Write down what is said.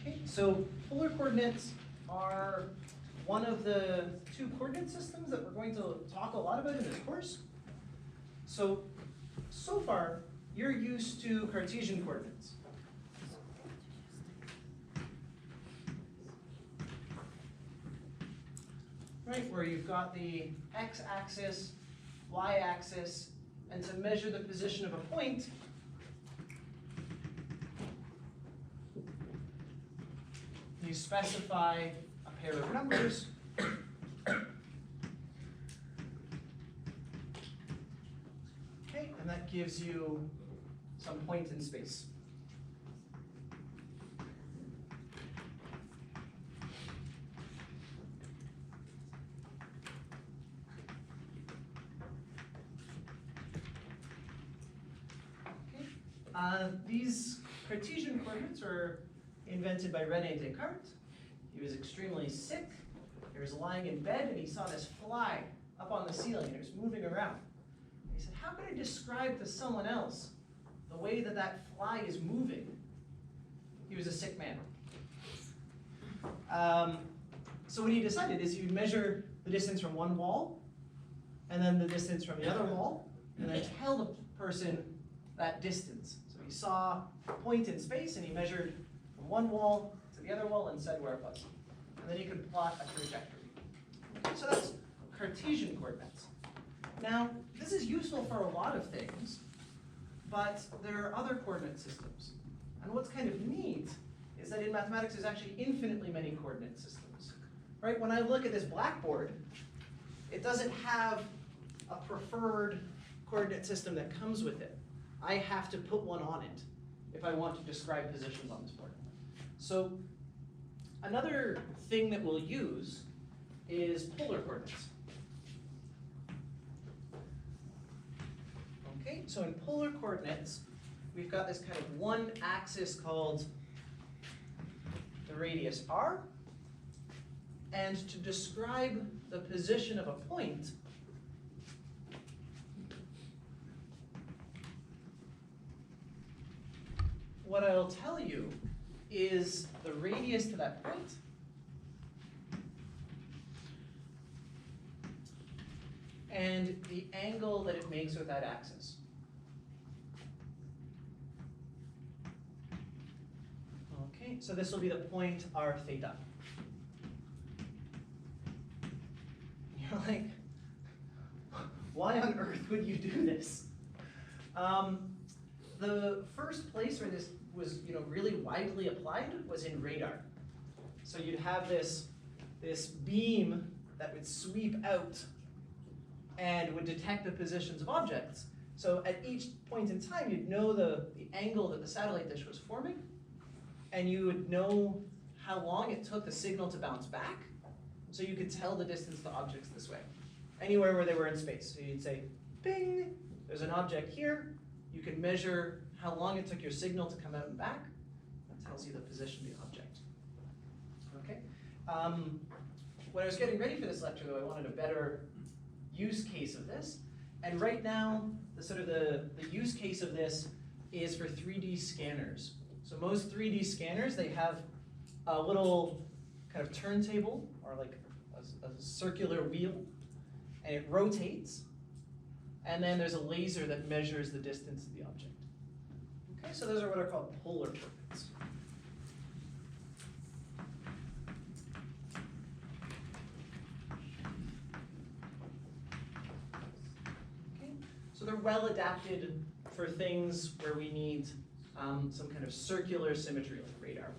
Okay, so polar coordinates are one of the two coordinate systems that we're going to talk a lot about in this course. So far, you're used to Cartesian coordinates. Right, where you've got the x-axis, y-axis, and to measure the position of a point, you specify a pair of numbers. Okay, and that gives you some point in space. These Cartesian coordinates were invented by René Descartes. He was extremely sick. He was lying in bed and he saw this fly up on the ceiling and it was moving around. And he said, how can I describe to someone else the way that that fly is moving? He was a sick man. So what he decided is you'd measure the distance from one wall and then the distance from the other wall and then tell the person that distance. So he saw a point in space and he measured from one wall to the other wall and said where it was. And then he could plot a trajectory. Okay, so that's Cartesian coordinates. Now, this is useful for a lot of things, but there are other coordinate systems. And what's kind of neat is that in mathematics there's actually infinitely many coordinate systems. Right? When I look at this blackboard, it doesn't have a preferred coordinate system that comes with it. I have to put one on it if I want to describe positions on this board. So another thing that we'll use is polar coordinates. Okay, so in polar coordinates, we've got this kind of one axis called the radius r. And to describe the position of a point, what I'll tell you is the radius to that point and the angle that it makes with that axis. Okay, so this will be the point r theta. You're like, why on earth would you do this? The first place where this was really widely applied was in radar. So you'd have this beam that would sweep out and would detect the positions of objects. So at each point in time, you'd know the angle that the satellite dish was forming, and you would know how long it took the signal to bounce back, so you could tell the distance to objects this way, anywhere where they were in space. So you'd say, bing, there's an object here. You can measure how long it took your signal to come out and back. That tells you the position of the object. Okay. When I was getting ready for this lecture, though, I wanted a better use case of this. And right now, the use case of this is for 3D scanners. So most 3D scanners, they have a little kind of turntable or like a circular wheel, and it rotates. And then there's a laser that measures the distance of the object. Okay, so those are what are called polar coordinates. Okay, so they're well adapted for things where we need some kind of circular symmetry, like radar.